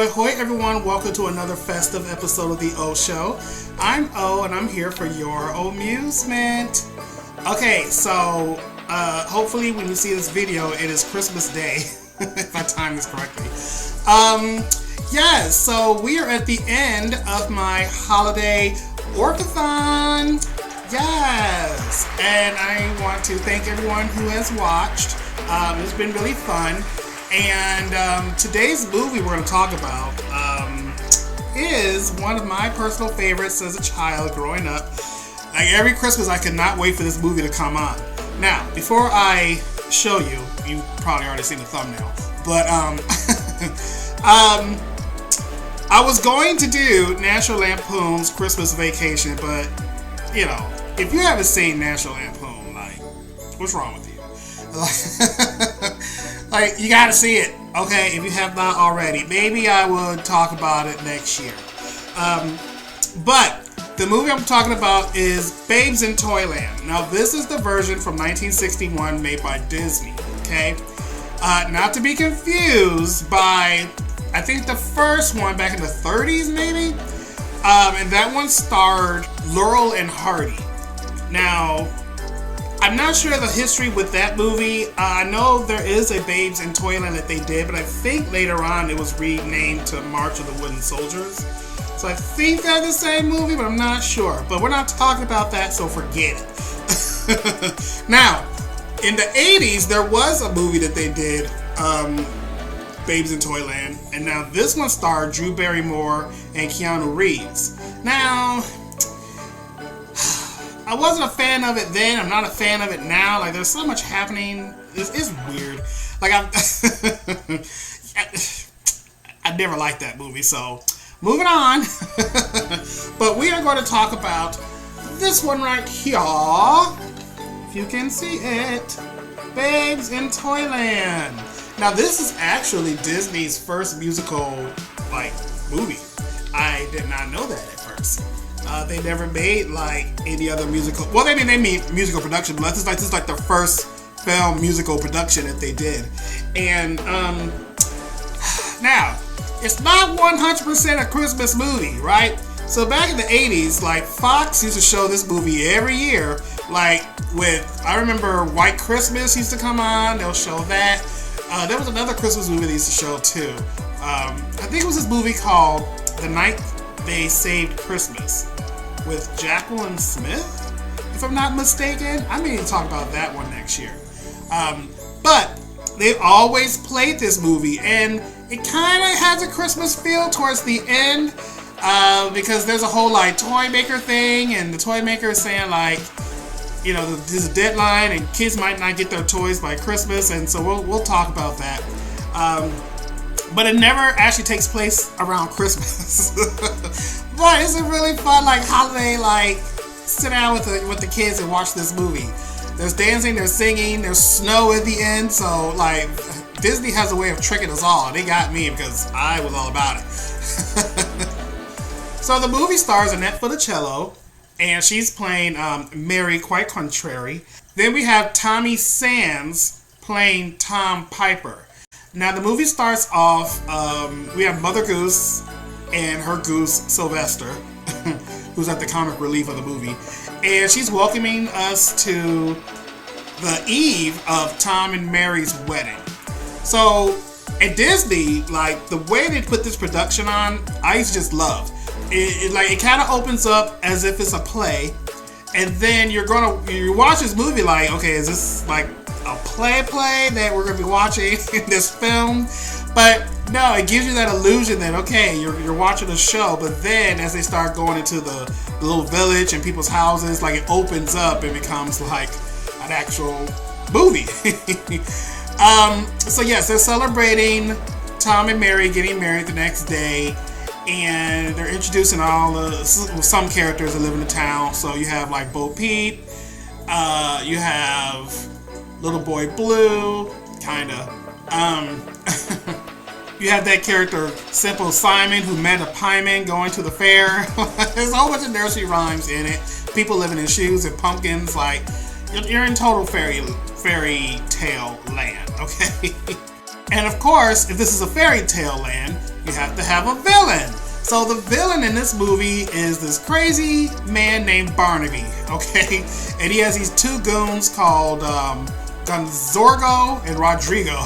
Ahoy, ahoy, everyone. Welcome to another festive episode of The O Show. I'm O, and I'm here for your amusement. Okay, so hopefully when you see this video, it is Christmas Day, if I timed this correctly. Yes, so we are at the end of my holiday orcathon. Yes, and I want to thank everyone who has watched. It's been really fun. And today's movie we're going to talk about is one of my personal favorites as a child growing up. Like every Christmas, I could not wait for this movie to come on. Now, before I show you, you probably already seen the thumbnail, but I was going to do National Lampoon's Christmas Vacation, but you know, if you haven't seen National Lampoon, like, what's wrong with you? Like, you gotta see it, okay, if you have not already. Maybe I will talk about it next year. But the movie I'm talking about is Babes in Toyland. Now, this is the version from 1961 made by Disney, okay? Not to be confused by, I think the first one back in the 30s, maybe? And that one starred Laurel and Hardy. Now, I'm not sure the history with that movie. I know there is a Babes in Toyland that they did, but I think later on it was renamed to March of the Wooden Soldiers. So I think they're the same movie, but I'm not sure. But we're not talking about that, so forget it. Now, in the 80s, there was a movie that they did, Babes in Toyland, and now this one starred Drew Barrymore and Keanu Reeves. Now, I wasn't a fan of it then. I'm not a fan of it now. Like, there's so much happening. It's weird. Like, I never liked that movie. So, moving on. But we are going to talk about this one right here. If you can see it, Babes in Toyland. Now, this is actually Disney's first musical, like, movie. I did not know that at first. They never made like any other musical. Well, they made musical production, but this is like the first film musical production that they did. And now it's not 100% a Christmas movie, right? So back in the 80s, like Fox used to show this movie every year. Like I remember White Christmas used to come on. They'll show that. There was another Christmas movie they used to show too. I think it was this movie called The Night They Saved Christmas with Jacqueline Smith, if I'm not mistaken. I may talk about that one next year. But they always played this movie, and it kind of has a Christmas feel towards the end, because there's a whole like toy maker thing, and the toy maker is saying like, you know, there's a deadline, and kids might not get their toys by Christmas, and so we'll talk about that. But it never actually takes place around Christmas. But it's a really fun, like, holiday, like, sit down with the kids and watch this movie. There's dancing, there's singing, there's snow at the end. So, like, Disney has a way of tricking us all. They got me because I was all about it. So the movie stars Annette Funicello, and she's playing Mary Quite Contrary. Then we have Tommy Sands playing Tom Piper. Now, the movie starts off, we have Mother Goose and her goose, Sylvester, who's at the comic relief of the movie. And she's welcoming us to the eve of Tom and Mary's wedding. So, at Disney, like, the way they put this production on, I used to just love. It kind of opens up as if it's a play. And then you watch this movie like, okay, is this like a play that we're going to be watching in this film? But no, it gives you that illusion that, okay, you're watching a show, but then as they start going into the little village and people's houses, like it opens up and becomes like an actual movie. So yes, they're celebrating Tom and Mary getting married the next day, and they're introducing some characters that live in the town. So you have like Bo Peep, you have Little Boy Blue, kinda. You have that character, Simple Simon, who met a pieman going to the fair. There's a whole bunch of nursery rhymes in it. People living in shoes and pumpkins. Like, you're in total fairy tale land, okay? And of course, if this is a fairy tale land, you have to have a villain. So the villain in this movie is this crazy man named Barnaby, okay? And he has these two goons called Gonzorgo and Roderigo.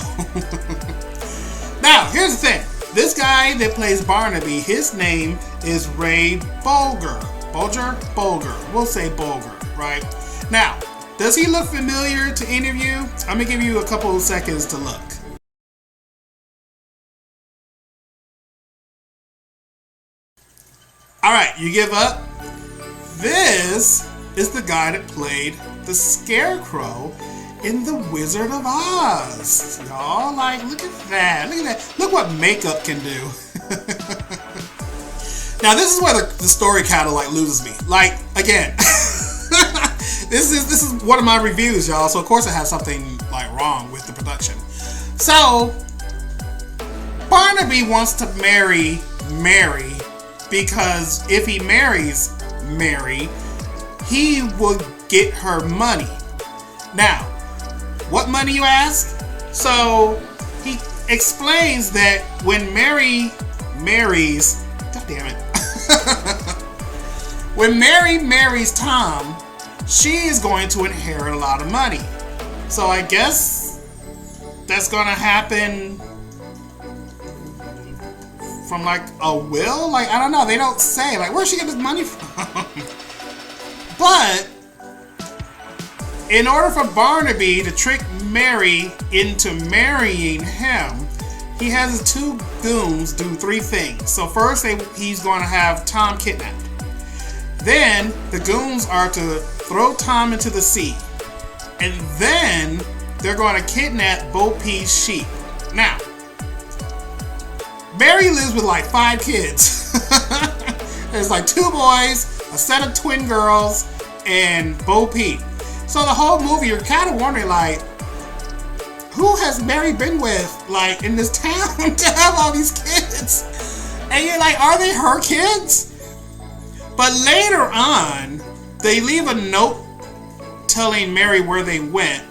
Now, here's the thing. This guy that plays Barnaby, his name is Ray Bolger. Bolger. We'll say Bolger, right? Now, does he look familiar to any of you? I'm gonna give you a couple of seconds to look. Alright, you give up? This is the guy that played the Scarecrow in The Wizard of Oz. Y'all, like, look at that. Look at that. Look what makeup can do. Now, this is where the story kind of, like, loses me. Like, again, this is one of my reviews, y'all. So, of course, I have something, like, wrong with the production. So, Barnaby wants to marry Mary because if he marries Mary, he will get her money. Now, what money, you ask? So, he explains that when Mary marries... God damn it. When Mary marries Tom, she is going to inherit a lot of money. So, I guess that's going to happen from, like, a will? Like, I don't know. They don't say. Like, where's she get this money from? But in order for Barnaby to trick Mary into marrying him, he has his two goons do three things. So first, he's going to have Tom kidnapped. Then the goons are to throw Tom into the sea. And then they're going to kidnap Bo Peep's sheep. Now, Mary lives with like 5 kids. There's like 2 boys, a set of twin girls, and Bo Peep. So the whole movie, you're kind of wondering, like, who has Mary been with, like, in this town to have all these kids? And you're like, are they her kids? But later on, they leave a note telling Mary where they went.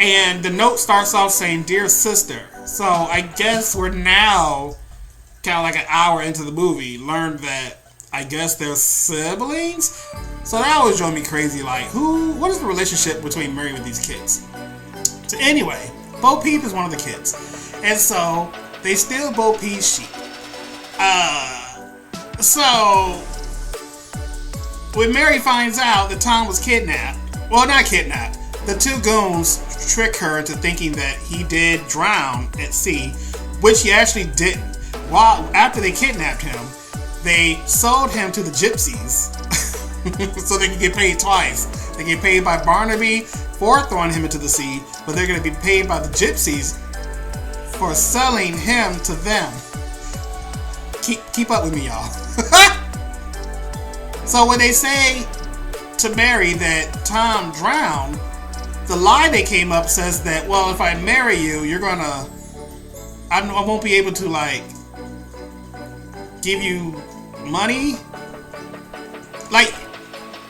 And the note starts off saying, "Dear sister." So I guess we're now, kind of like an hour into the movie, learned that I guess they're siblings. So that always drove me crazy. Like, what is the relationship between Mary with these kids? So anyway, Bo Peep is one of the kids. And so they steal Bo Peep's sheep. So when Mary finds out that Tom was kidnapped, well, not kidnapped, the 2 goons trick her into thinking that he did drown at sea, which he actually didn't. After they kidnapped him, they sold him to the gypsies so they can get paid twice. They get paid by Barnaby for throwing him into the sea, but they're going to be paid by the gypsies for selling him to them. Keep up with me, y'all. So when they say to Mary that Tom drowned, the lie they came up says that, well, if I marry you, you're gonna... I won't be able to, like, give you money. Like,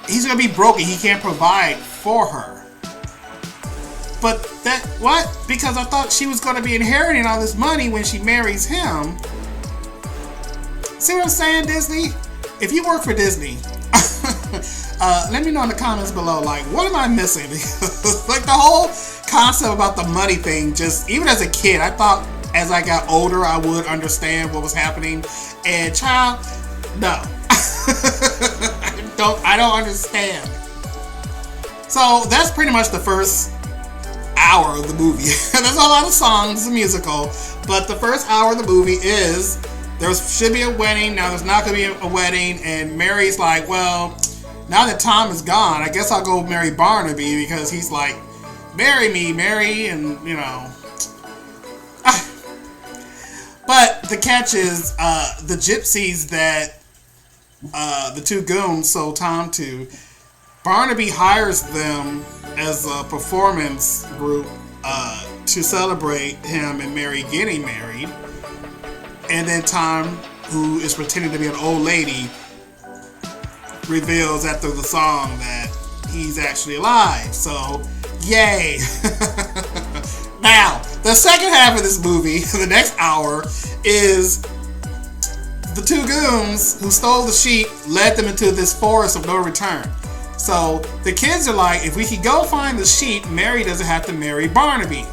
he's gonna be broken. He can't provide for her. But that... What? Because I thought she was gonna be inheriting all this money when she marries him. See what I'm saying, Disney? If you work for Disney... let me know in the comments below, like, what am I missing? Because, like, the whole concept about the money thing, just, even as a kid, I thought as I got older, I would understand what was happening. And, child, no. I don't understand. So, that's pretty much the first hour of the movie. There's a lot of songs, it's a musical, but the first hour of the movie is, there should be a wedding, now there's not going to be a wedding, and Mary's like, well... Now that Tom is gone, I guess I'll go marry Barnaby because he's like, marry me, Mary, and, you know. But the catch is, the gypsies that the 2 goons sold Tom to, Barnaby hires them as a performance group to celebrate him and Mary getting married. And then Tom, who is pretending to be an old lady, reveals after the song that he's actually alive. So, yay. Now, The second half of this movie, the next hour, is the two goons who stole the sheep led them into this forest of no return. So the kids are like, if we could go find the sheep, Mary doesn't have to marry Barnaby.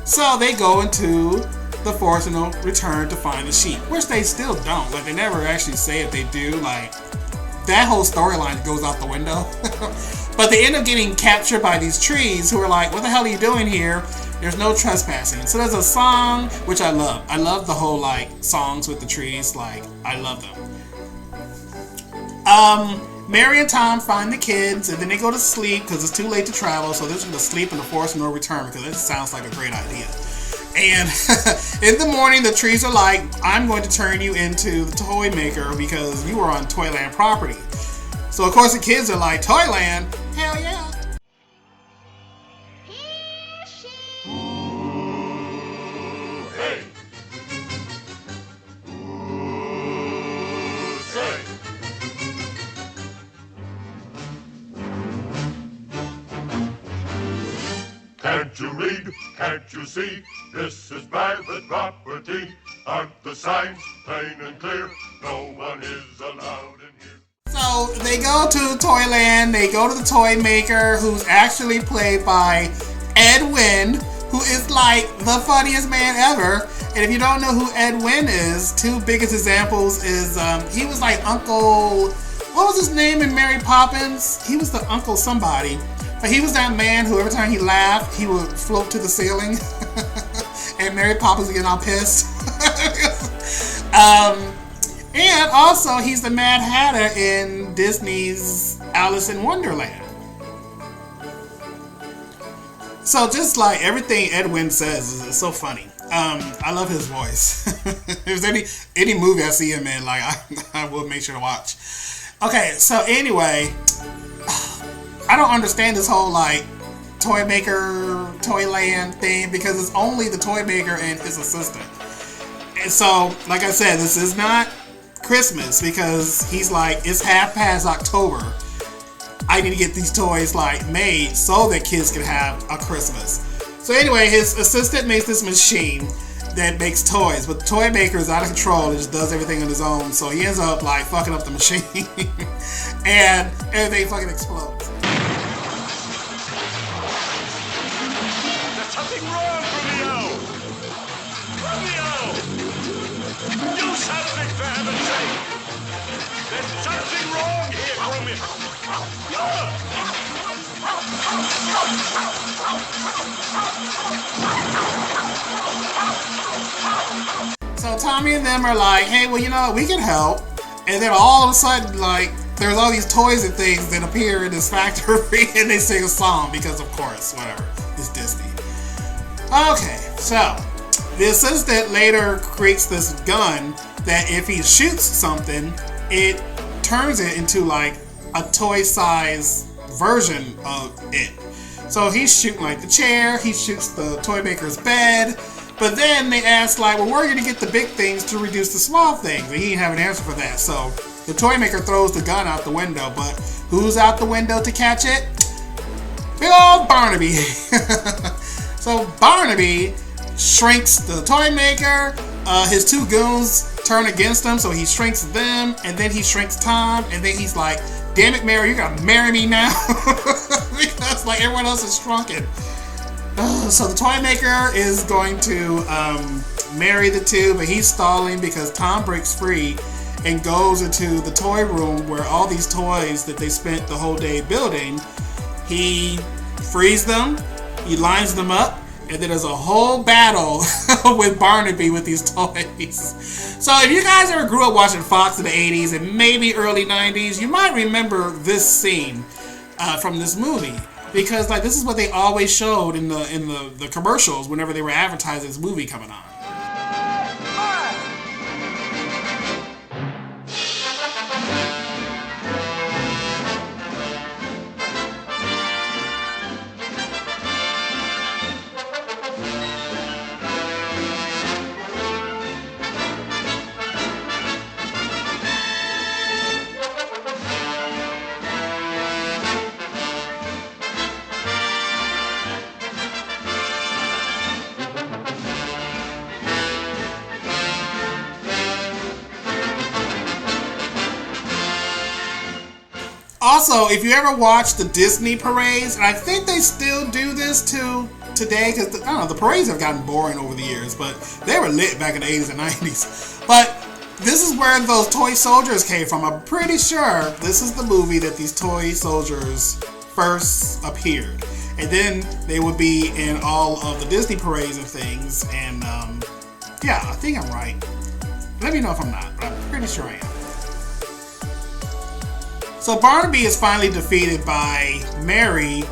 So they go into the forest of no return to find the sheep, which they still don't. Like, they never actually say if they do. Like, that whole storyline goes out the window. But they end up getting captured by these trees who are like, what the hell are you doing here? There's no trespassing. So there's a song, which I love. I love the whole, like, songs with the trees. Like, I love them. Mary and Tom find the kids, and then they go to sleep because it's too late to travel. So they're just going to sleep in the forest of no return because it sounds like a great idea. And in the morning, the trees are like, I'm going to turn you into the toy maker because you are on Toyland property. So, of course, the kids are like, Toyland? Hell yeah. Can't you read? Can't you see? This is private property. Aren't the signs plain and clear? No one is allowed in here. So they go to Toyland. They go to the toy maker, who's actually played by Ed Wynn, who is like the funniest man ever. And if you don't know who Ed Wynn is, two biggest examples is he was like Uncle, what was his name in Mary Poppins? He was the Uncle somebody. But he was that man who every time he laughed, he would float to the ceiling. And Mary Poppins would get all pissed. And also, he's the Mad Hatter in Disney's Alice in Wonderland. So just like everything Ed Wynn says is so funny. I love his voice. If there's any movie I see him in, like I will make sure to watch. Okay, so anyway, I don't understand this whole like toy maker, Toyland thing because it's only the toy maker and his assistant. And so, like I said, this is not Christmas because he's like, it's half past October. I need to get these toys like made so that kids can have a Christmas. So anyway, his assistant makes this machine that makes toys, but the toy maker is out of control and just does everything on his own. So he ends up like fucking up the machine and everything fucking explodes. There's something wrong, Romeo! Romeo! Do something for heaven's sake! There's something wrong here, Romeo! So Tommy and them are like, hey, well, you know, we can help. And then all of a sudden, like, there's all these toys and things that appear in this factory and they sing a song because, of course, whatever, it's Disney. Okay, so the assistant later creates this gun that if he shoots something, it turns it into like a toy size version of it. So he's shooting like the chair, he shoots the toy maker's bed, but then they ask like, well, where are you gonna get the big things to reduce the small things? And he didn't have an answer for that. So the toy maker throws the gun out the window, but who's out the window to catch it? Big old Barnaby. So Barnaby shrinks the toy maker, his two goons turn against him, so he shrinks them, and then he shrinks Tom, and then he's like, damn it, Mary, you're gonna marry me now? Because like everyone else is shrunken. So the toy maker is going to marry the two, but he's stalling because Tom breaks free and goes into the toy room where all these toys that they spent the whole day building, he frees them, he lines them up, and then there's a whole battle with Barnaby with these toys. So if you guys ever grew up watching Fox in the 80s and maybe early 90s, you might remember this scene from this movie. Because like this is what they always showed in the commercials whenever they were advertising this movie coming on. Also, if you ever watch the Disney parades, and I think they still do this today, because I don't know, the parades have gotten boring over the years, but they were lit back in the 80s and 90s. But this is where those toy soldiers came from. I'm pretty sure this is the movie that these toy soldiers first appeared. And then they would be in all of the Disney parades and things. And yeah, I think I'm right. Let me know if I'm not, but I'm pretty sure I am. So Barnaby is finally defeated by Mary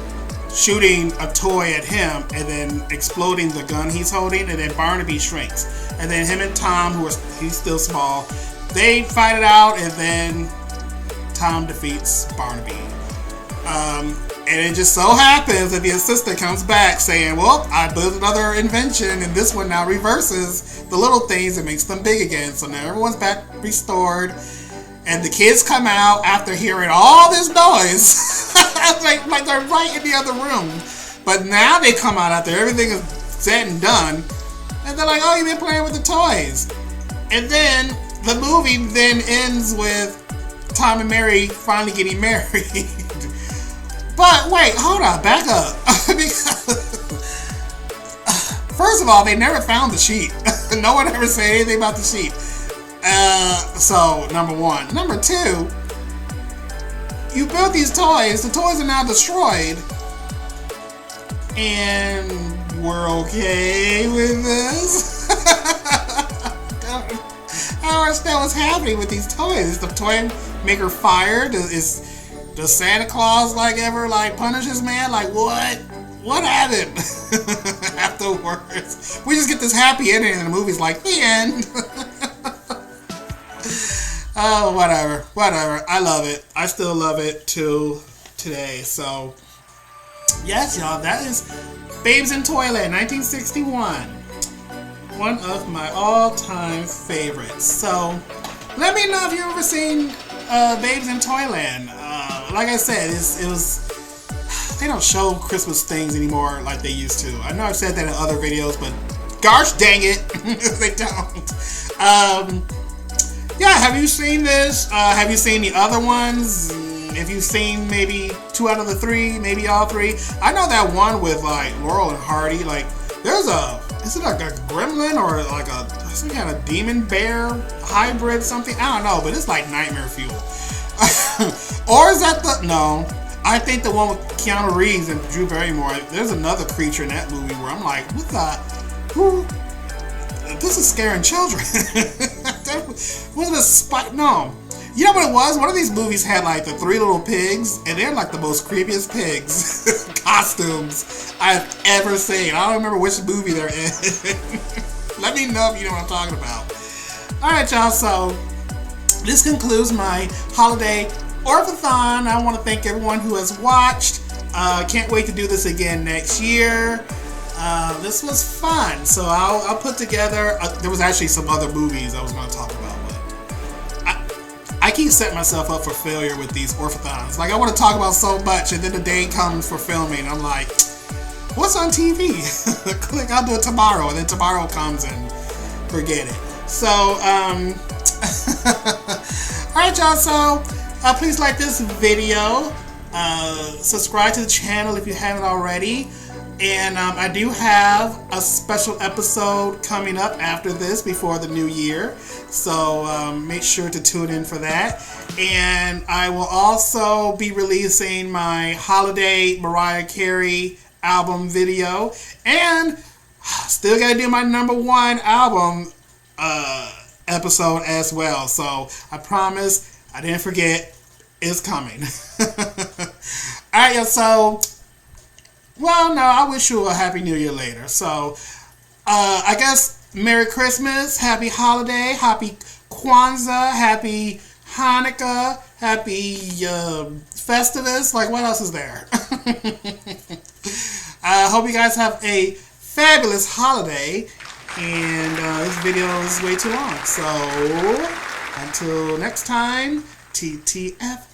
shooting a toy at him and then exploding the gun he's holding, and then Barnaby shrinks. And then him and Tom, he's still small, they fight it out, and then Tom defeats Barnaby. And it just so happens that the assistant comes back saying, well, I built another invention, and this one now reverses the little things and makes them big again. So now everyone's back restored. And the kids come out after hearing all this noise. like they're right in the other room. But now they come out after everything is said and done. And they're like, oh, you've been playing with the toys. And then the movie then ends with Tom and Mary finally getting married. But wait, hold on, back up. First of all, they never found the sheet. No one ever said anything about the sheet. So, number one. Number two, you built these toys. The toys are now destroyed. And we're okay with this? I don't understand what's happening with these toys. Is the toy maker fired? Does Santa Claus ever punish his man? What happened? Afterwards, we just get this happy ending and the movie's like, the end. Oh, whatever. I love it. I still love it till today. So, yes, y'all, that is Babes in Toyland, 1961. One of my all-time favorites. So, let me know if you've ever seen Babes in Toyland. Like I said, it was. They don't show Christmas things anymore like they used to. I know I've said that in other videos, but gosh dang it, they don't. Yeah, have you seen this? Have you seen the other ones? If you've seen maybe 2 out of the 3, maybe all 3. I know that one with Laurel and Hardy. Is it like a gremlin or some kind of demon bear hybrid something? I don't know, but it's like nightmare fuel. Or is that no? I think the one with Keanu Reeves and Drew Barrymore. There's another creature in that movie where I'm like, what the? This is scaring children. Was it a spike? No. You know what it was? One of these movies had the 3 little pigs, and they're the most creepiest pigs costumes I've ever seen. I don't remember which movie they're in. Let me know if you know what I'm talking about. Alright, y'all, so this concludes my holiday Orphathon. I want to thank everyone who has watched. Can't wait to do this again next year. This was fun, so I'll put together. There was actually some other movies I was going to talk about, but I keep setting myself up for failure with these Orphathons. I want to talk about so much, and then the day comes for filming, and I'm like, what's on TV? Click, I'll do it tomorrow, and then tomorrow comes and forget it. So, alright, y'all, so please like this video. Subscribe to the channel if you haven't already. And I do have a special episode coming up after this before the new year. So make sure to tune in for that. And I will also be releasing my holiday Mariah Carey album video. And still got to do my #1 album episode as well. So I promise I didn't forget, it's coming. Alright, y'all, so well, no, I wish you a Happy New Year later. So, I guess Merry Christmas, Happy Holiday, Happy Kwanzaa, Happy Hanukkah, Happy Festivus. What else is there? I hope you guys have a fabulous holiday. And this video is way too long. So, until next time, TTF.